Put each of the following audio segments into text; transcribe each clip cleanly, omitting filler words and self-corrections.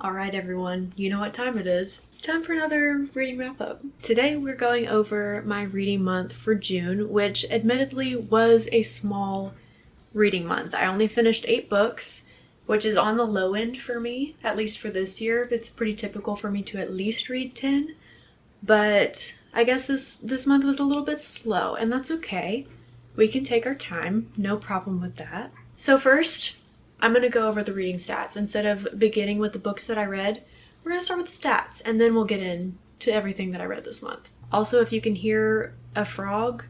Alright everyone, you know what time it is. It's time for another reading wrap up. Today we're going over my reading month for June, which admittedly was a small reading month. I only finished 8 books, which is on the low end for me, at least for this year. It's pretty typical for me to at least read 10, but I guess this month was a little bit slow, and that's okay. We can take our time, no problem with that. So first, I'm going to go over the reading stats. Instead of beginning with the books that I read, we're going to start with the stats, and then we'll get into everything that I read this month. Also, if you can hear a frog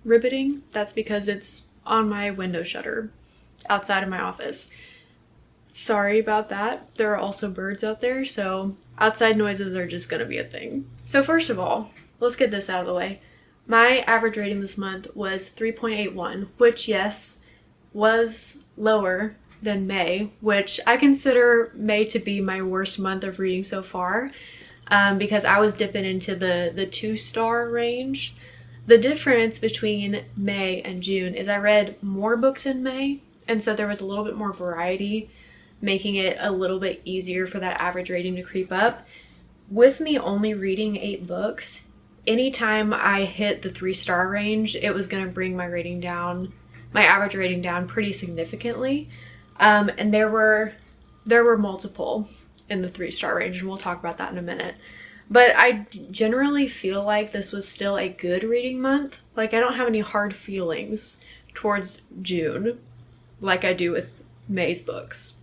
ribbiting, that's because it's on my window shutter outside of my office. Sorry about that. There are also birds out there, so outside noises are just going to be a thing. So first of all, let's get this out of the way. My average rating this month was 3.81, which, yes, was lower than May, which I consider May to be my worst month of reading so far, because I was dipping into the 2-star range. The difference between May and June is I read more books in May, and so there was a little bit more variety, making it a little bit easier for that average rating to creep up. With me only reading 8 books, anytime I hit the 3-star range, it was going to bring my rating down, my average rating down pretty significantly. And there were multiple in the 3-star range, and we'll talk about that in a minute. But I generally feel like this was still a good reading month. Like, I don't have any hard feelings towards June like I do with May's books.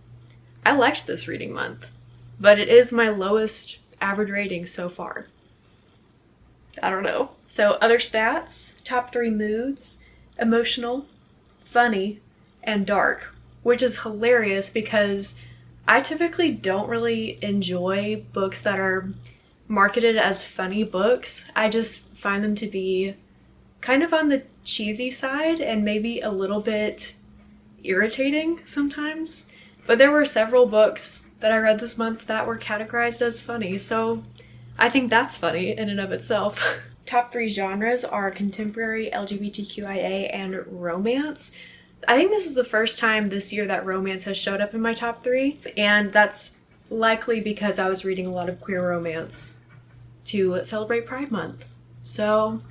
I liked this reading month, but it is my lowest average rating so far. I don't know. So other stats, top 3 moods: emotional, funny, and dark. Which is hilarious because I typically don't really enjoy books that are marketed as funny books. I just find them to be kind of on the cheesy side and maybe a little bit irritating sometimes. But there were several books that I read this month that were categorized as funny, so I think that's funny in and of itself. Top 3 genres are contemporary, LGBTQIA, and romance. I think this is the first time this year that romance has showed up in my top 3, and that's likely because I was reading a lot of queer romance to celebrate Pride Month. So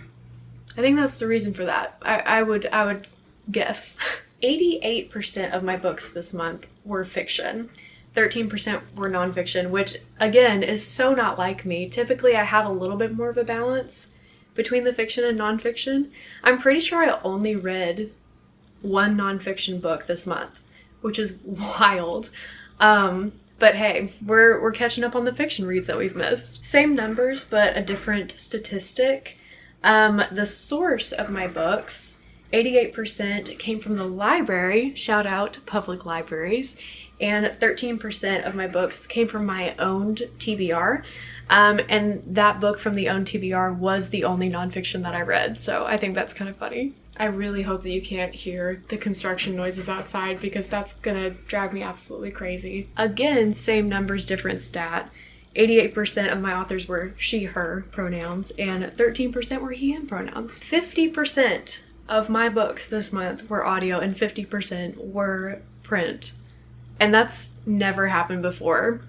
I think that's the reason for that. I would guess. 88% of my books this month were fiction. 13% were nonfiction, which again is so not like me. Typically I have a little bit more of a balance between the fiction and nonfiction. I'm pretty sure I only read 1 nonfiction book this month, which is wild. But hey, we're catching up on the fiction reads that we've missed. Same numbers, but a different statistic. The source of my books, 88% came from the library, shout out to public libraries, and 13% of my books came from my owned TBR. And that book from the owned TBR was the only nonfiction that I read, so I think that's kind of funny. I really hope that you can't hear the construction noises outside because that's gonna drive me absolutely crazy. Again, same numbers, different stat. 88% of my authors were she, her pronouns, and 13% were he, him pronouns. 50% of my books this month were audio and 50% were print. And that's never happened before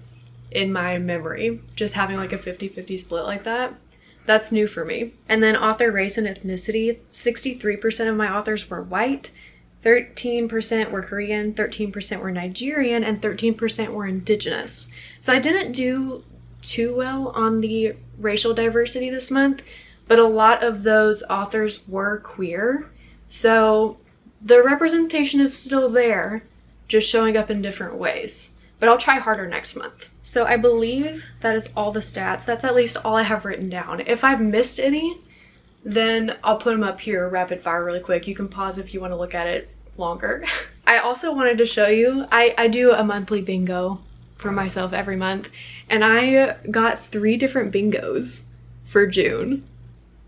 in my memory, just having like a 50-50 split like that. That's new for me. And then author race and ethnicity, 63% of my authors were white, 13% were Korean, 13% were Nigerian, and 13% were indigenous. So I didn't do too well on the racial diversity this month, but a lot of those authors were queer. So the representation is still there, just showing up in different ways. But I'll try harder next month. So I believe that is all the stats. That's at least all I have written down. If I've missed any, then I'll put them up here rapid fire really quick. You can pause if you want to look at it longer. I also wanted to show you, I do a monthly bingo for myself every month, and I got 3 different bingos for June.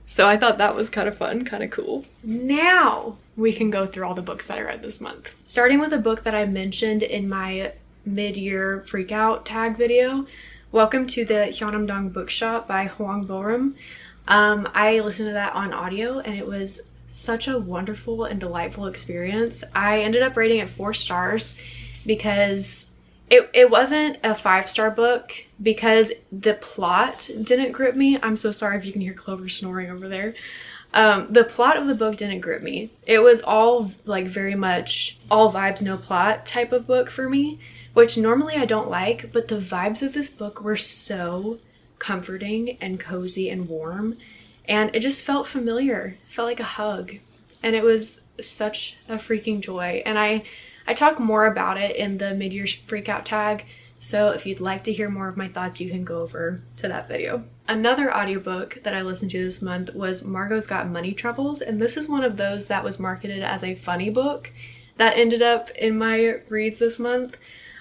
So I thought that was kind of fun, kind of cool. Now we can go through all the books that I read this month. Starting with a book that I mentioned in my mid-year freak out tag video, Welcome to the Hyeonamdong Bookshop by Hwang Borum. I listened to that on audio and it was such a wonderful and delightful experience. I ended up rating it 4 stars because it wasn't a 5-star book because the plot didn't grip me. I'm so sorry if you can hear Clover snoring over there. The plot of the book didn't grip me. It was all like very much all vibes, no plot type of book for me, which normally I don't like, but the vibes of this book were so comforting and cozy and warm, and it just felt familiar. It felt like a hug, and it was such a freaking joy. And I talk more about it in the mid-year freakout tag, so if you'd like to hear more of my thoughts, you can go over to that video. Another audiobook that I listened to this month was Margot's Got Money Troubles, and this is one of those that was marketed as a funny book that ended up in my reads this month.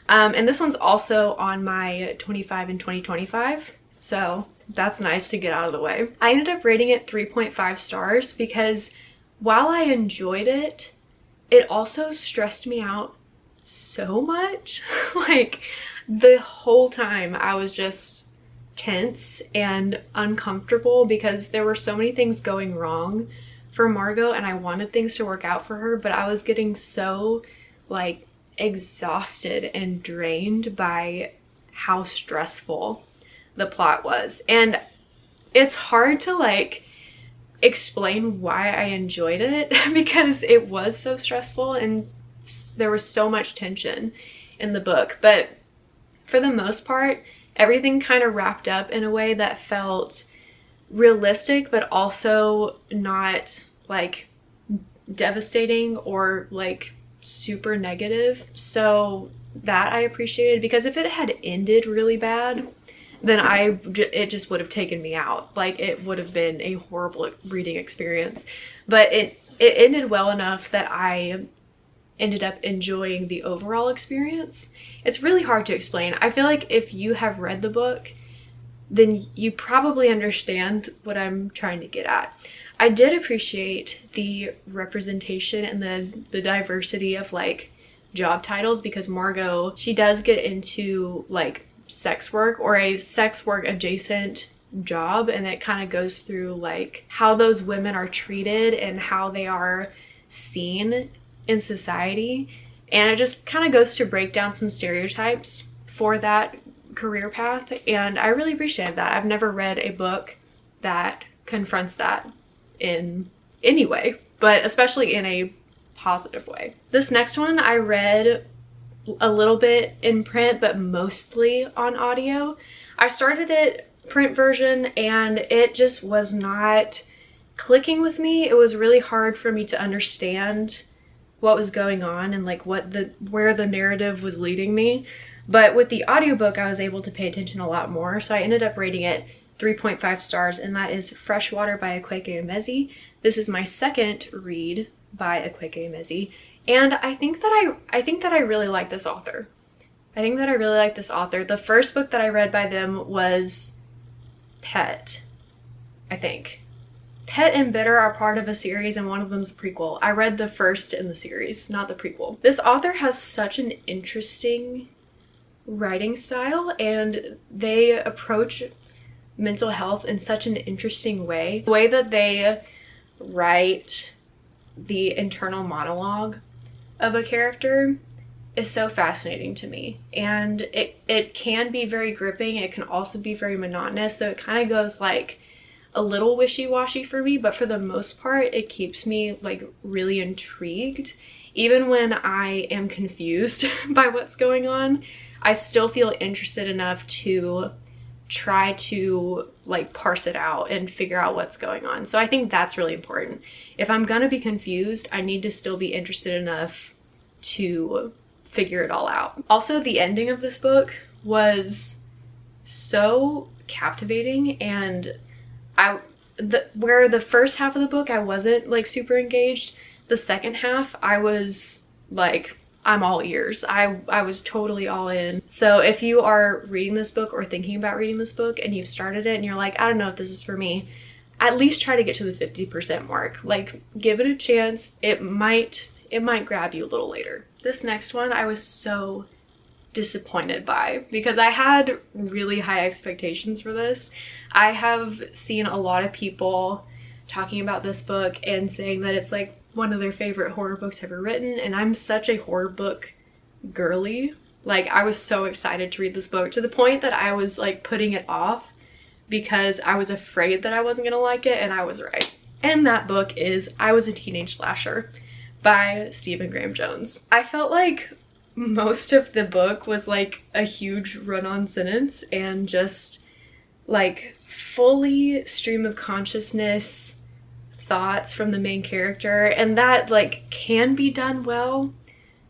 And this one's also on my 25 in 2025, so that's nice to get out of the way. I ended up rating it 3.5 stars because while I enjoyed it, it also stressed me out so much. Like, the whole time I was just tense and uncomfortable because there were so many things going wrong for Margot, and I wanted things to work out for her, but I was getting so like exhausted and drained by how stressful the plot was. And it's hard to like explain why I enjoyed it because it was so stressful and there was so much tension in the book. But for the most part, everything kind of wrapped up in a way that felt realistic, but also not like devastating or like super negative. So that I appreciated, because if it had ended really bad, then it just would have taken me out. Like, it would have been a horrible reading experience. But it ended well enough that I ended up enjoying the overall experience. It's really hard to explain. I feel like if you have read the book, then you probably understand what I'm trying to get at. I did appreciate the representation and the diversity of like job titles, because Margot, she does get into like sex work or a sex work adjacent job, and it kind of goes through like how those women are treated and how they are seen in society, and it just kind of goes to break down some stereotypes for that career path, and I really appreciated that. I've never read a book that confronts that in any way, but especially in a positive way. This next one I read a little bit in print, but mostly on audio. I started it print version and it just was not clicking with me. It was really hard for me to understand what was going on and like where the narrative was leading me. But with the audiobook, I was able to pay attention a lot more. So I ended up rating it 3.5 stars, and that is Freshwater by Akwaeke Emezi. This is my second read by Akwaeke Emezi. And I think that I really like this author. The first book that I read by them was Pet, I think. Pet and Bitter are part of a series, and one of them's the prequel. I read the first in the series, not the prequel. This author has such an interesting writing style, and they approach mental health in such an interesting way. The way that they write the internal monologue of a character is so fascinating to me, and it can be very gripping. It can also be very monotonous, so it kind of goes like a little wishy-washy for me, but for the most part it keeps me like really intrigued. Even when I am confused by what's going on, I still feel interested enough to try to like parse it out and figure out what's going on. So I think that's really important. If I'm gonna be confused, I need to still be interested enough to figure it all out. Also, the ending of this book was so captivating, and where the first half of the book I wasn't like super engaged, the second half I was like, I'm all ears. I was totally all in. So if you are reading this book or thinking about reading this book and you've started it and you're like, I don't know if this is for me, at least try to get to the 50% mark. Like, give it a chance. It might grab you a little later. This next one I was so disappointed by, because I had really high expectations for this. I have seen a lot of people talking about this book and saying that it's like one of their favorite horror books ever written, and I'm such a horror book girly. Like, I was so excited to read this book, to the point that I was like putting it off because I was afraid that I wasn't gonna like it, and I was right. And that book is I Was a Teenage Slasher by Stephen Graham Jones. I felt like most of the book was like a huge run-on sentence and just like fully stream of consciousness thoughts from the main character, and that like can be done well,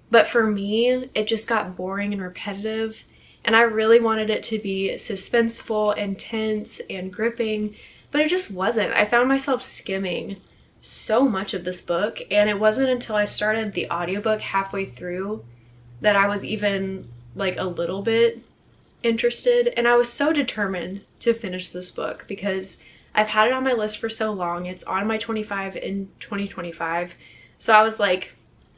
but for me it just got boring and repetitive, and I really wanted it to be suspenseful, intense, and gripping, but it just wasn't. I found myself skimming so much of this book, and it wasn't until I started the audiobook halfway through that I was even like a little bit interested, and I was so determined to finish this book because I've had it on my list for so long. It's on my 25 in 2025, so I was like,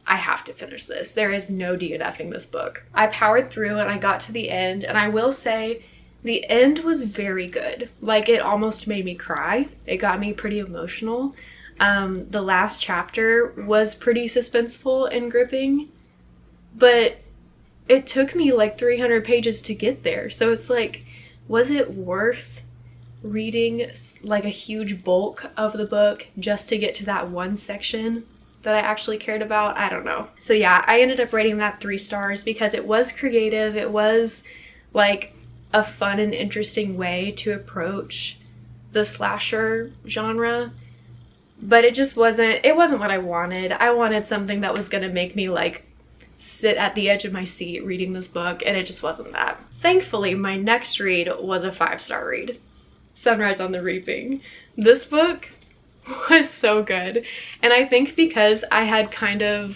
I have to finish this. There is no DNFing this book. I powered through and I got to the end, and I will say the end was very good. Like, it almost made me cry. It got me pretty emotional. The last chapter was pretty suspenseful and gripping, but it took me like 300 pages to get there. So it's like, was it worth reading like a huge bulk of the book just to get to that one section that I actually cared about? I don't know. So yeah, I ended up rating that 3 stars because it was creative. It was like a fun and interesting way to approach the slasher genre, but it just wasn't what I wanted. I wanted something that was gonna make me like sit at the edge of my seat reading this book, and it just wasn't that. Thankfully, my next read was a 5-star read. Sunrise on the Reaping. This book was so good, and I think because I had kind of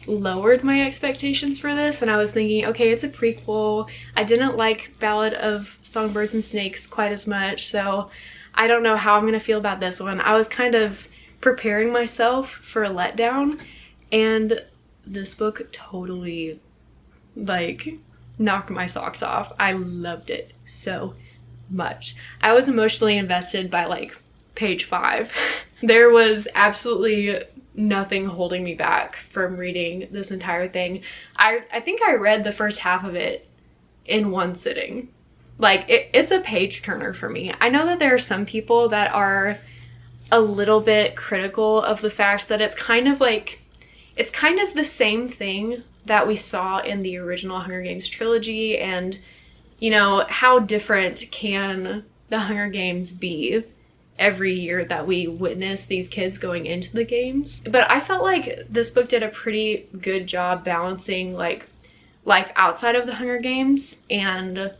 lowered my expectations for this, and I was thinking, okay, it's a prequel. I didn't like Ballad of Songbirds and Snakes quite as much, so I don't know how I'm gonna feel about this one. I was kind of preparing myself for a letdown, and this book totally like knocked my socks off. I loved it so much. I was emotionally invested by like page 5. There was absolutely nothing holding me back from reading this entire thing. I think I read the first half of it in one sitting. Like, it's a page turner for me. I know that there are some people that are a little bit critical of the fact that it's kind of the same thing that we saw in the original Hunger Games trilogy, and you know, how different can the Hunger Games be every year that we witness these kids going into the games. But I felt like this book did a pretty good job balancing like life outside of the Hunger Games and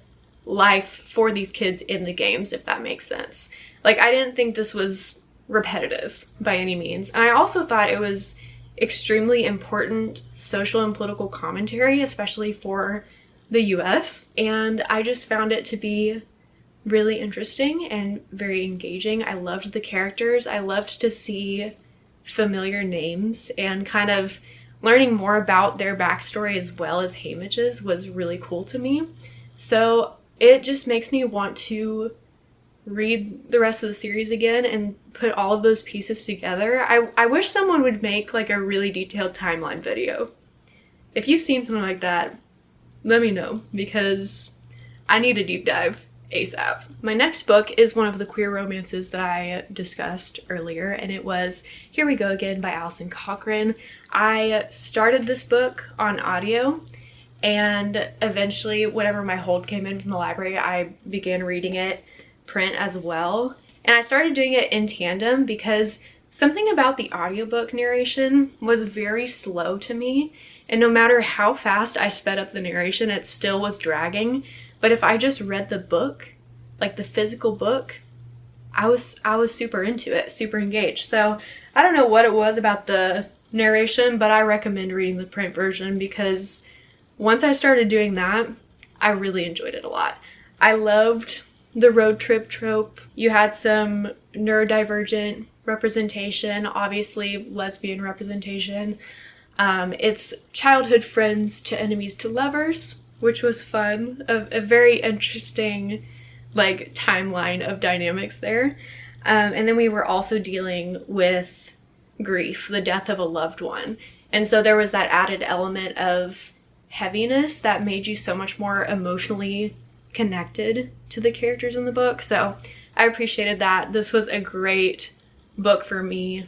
life for these kids in the games, if that makes sense. Like, I didn't think this was repetitive by any means, and I also thought it was extremely important social and political commentary, especially for the US, and I just found it to be really interesting and very engaging. I loved the characters. I loved to see familiar names, and kind of learning more about their backstory as well as Haymitch's was really cool to me. So it just makes me want to read the rest of the series again and put all of those pieces together. I wish someone would make like a really detailed timeline video. If you've seen something like that, let me know, because I need a deep dive ASAP. My next book is one of the queer romances that I discussed earlier, and it was Here We Go Again by Alison Cochrane. I started this book on audio, and eventually, whenever my hold came in from the library, I began reading it print as well. And I started doing it in tandem because something about the audiobook narration was very slow to me, and no matter how fast I sped up the narration, it still was dragging. But if I just read the book, like the physical book, I was super into it, super engaged. So I don't know what it was about the narration, but I recommend reading the print version, because once I started doing that, I really enjoyed it a lot. I loved the road trip trope. You had some neurodivergent representation, obviously lesbian representation. It's childhood friends to enemies to lovers, which was fun. A very interesting like timeline of dynamics there. And then we were also dealing with grief, the death of a loved one. And so there was that added element of heaviness that made you so much more emotionally connected to the characters in the book. So I appreciated that. This was a great book for me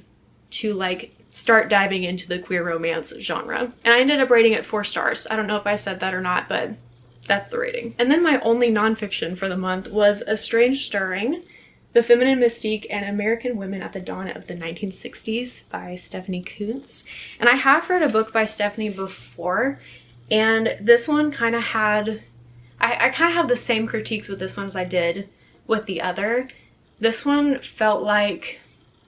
to like start diving into the queer romance genre. And I ended up rating it 4 stars. I don't know if I said that or not, but that's the rating. And then my only nonfiction for the month was A Strange Stirring, The Feminine Mystique and American Women at the Dawn of the 1960s by Stephanie Coontz. And I have read a book by Stephanie before, and this one kind of had, I kind of have the same critiques with this one as I did with the other. This one felt like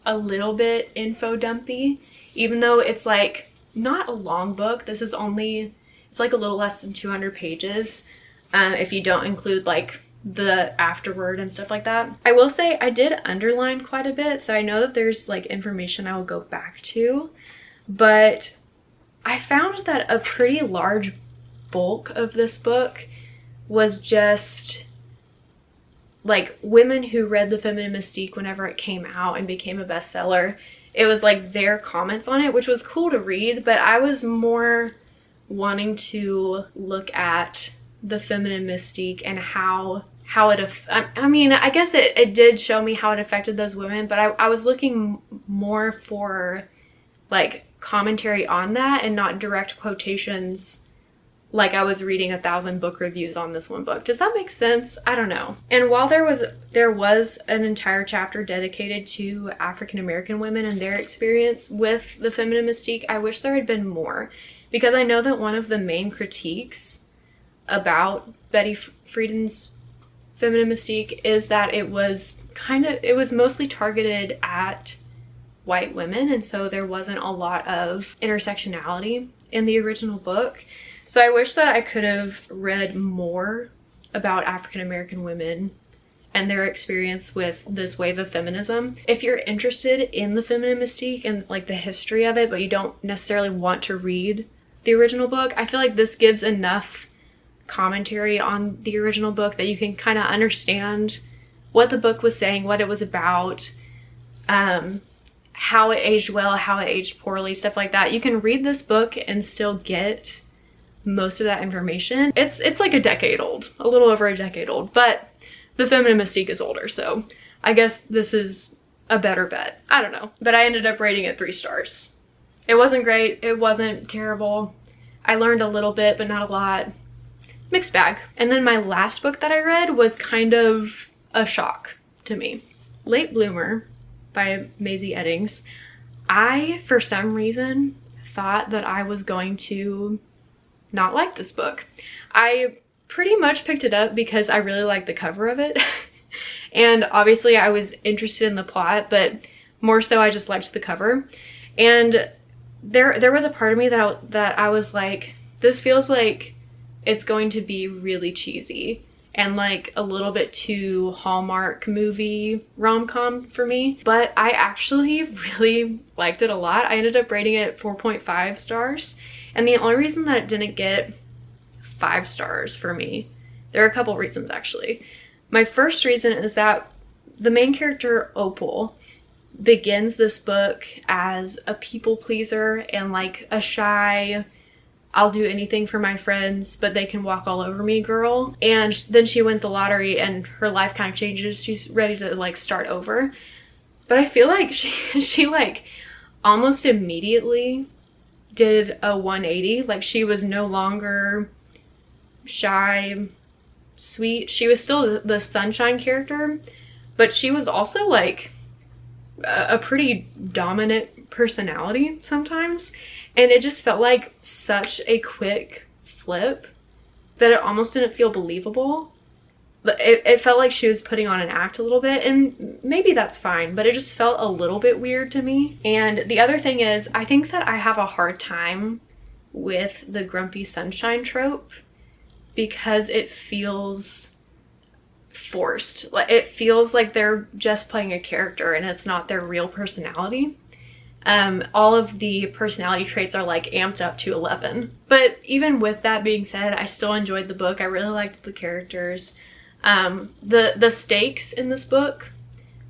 a little bit info dumpy, even though it's like not a long book. This is only, it's like a little less than 200 pages if you don't include like the afterword and stuff like that. I will say I did underline quite a bit, so I know that there's like information I will go back to, but I found that a pretty large bulk of this book was just like women who read The Feminine Mystique whenever it came out and became a bestseller. It was like their comments on it, which was cool to read, but I was more wanting to look at The Feminine Mystique and how it, I mean, I guess it did show me how it affected those women, but I was looking more for like commentary on that and not direct quotations like I was reading 1,000 book reviews on this one book. Does that make sense? I don't know. And while there was an entire chapter dedicated to African American women and their experience with The Feminine Mystique, I wish there had been more, because I know that one of the main critiques about Betty Friedan's Feminine Mystique is that it was mostly targeted at white women, and so there wasn't a lot of intersectionality in the original book. So I wish that I could have read more about African American women and their experience with this wave of feminism. If you're interested in The Feminine Mystique and like the history of it, but you don't necessarily want to read the original book, I feel like this gives enough commentary on the original book that you can kind of understand what the book was saying, what it was about, how it aged well, how it aged poorly, stuff like that. You can read this book and still get most of that information. It's like a decade old, a little over a decade old, but The Feminine Mystique is older, so I guess this is a better bet. I don't know, but I ended up rating it 3 stars. It wasn't great, it wasn't terrible. I learned a little bit, but not a lot. Mixed bag. And then my last book that I read was kind of a shock to me. Late Bloomer by Maisie Eddings. I, for some reason, thought that I was going to not like this book. I pretty much picked it up because I really liked the cover of it. And obviously I was interested in the plot, but more so I just liked the cover. And there was a part of me that I was like, this feels like it's going to be really cheesy and like a little bit too Hallmark movie rom-com for me. But I actually really liked it a lot. I ended up rating it 4.5 stars. And the only reason that it didn't get 5 stars for me, there are a couple reasons actually. My first reason is that the main character, Opal, begins this book as a people pleaser and like a shy, I'll do anything for my friends, but they can walk all over me girl. And then she wins the lottery and her life kind of changes. She's ready to like start over. But I feel like she like almost immediately did a 180. Like she was no longer shy, sweet. She was still the sunshine character, but she was also like a pretty dominant personality sometimes. And it just felt like such a quick flip that it almost didn't feel believable. But it felt like she was putting on an act a little bit, and maybe that's fine, but it just felt a little bit weird to me. And the other thing is, I think that I have a hard time with the grumpy sunshine trope because it feels forced. Like it feels like they're just playing a character and it's not their real personality. All of the personality traits are like amped up to 11. But even with that being said, I still enjoyed the book. I really liked the characters. The stakes in this book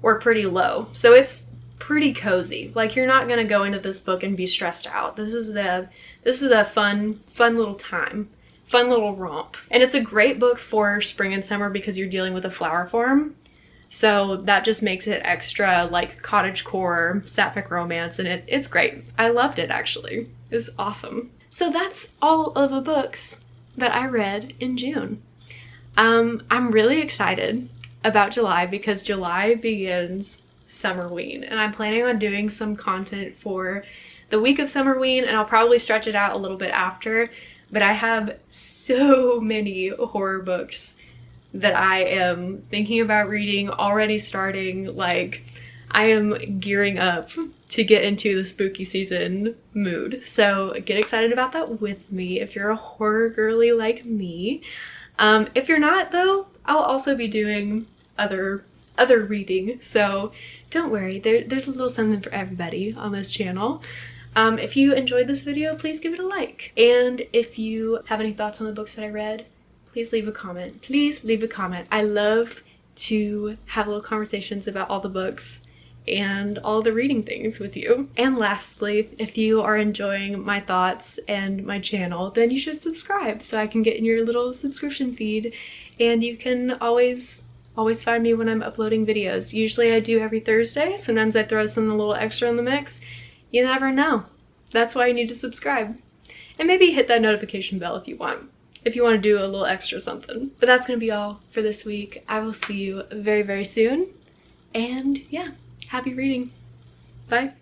were pretty low, so it's pretty cozy. Like you're not gonna go into this book and be stressed out. This is a fun little time. fun little romp. And it's a great book for spring and summer because you're dealing with a flower form. So that just makes it extra like cottagecore, sapphic romance, and it's great. I loved it actually. It was awesome. So that's all of the books that I read in June. I'm really excited about July because July begins Summerween, and I'm planning on doing some content for the week of Summerween, and I'll probably stretch it out a little bit after, but I have so many horror books that I am thinking about reading, already starting. Like, I am gearing up to get into the spooky season mood. So get excited about that with me if you're a horror girly like me. If you're not though, I'll also be doing other reading, so don't worry, there's a little something for everybody on this channel. If you enjoyed this video, please give it a like. And if you have any thoughts on the books that I read, please leave a comment. Please leave a comment. I love to have little conversations about all the books and all the reading things with you. And lastly, if you are enjoying my thoughts and my channel, then you should subscribe so I can get in your little subscription feed, and you can always find me when I'm uploading videos. Usually I do every Thursday. Sometimes I throw something a little extra in the mix. You never know. That's why you need to subscribe. And maybe hit that notification bell if you want to do a little extra something. But that's gonna be all for this week. I will see you very, very soon. And yeah, happy reading. Bye.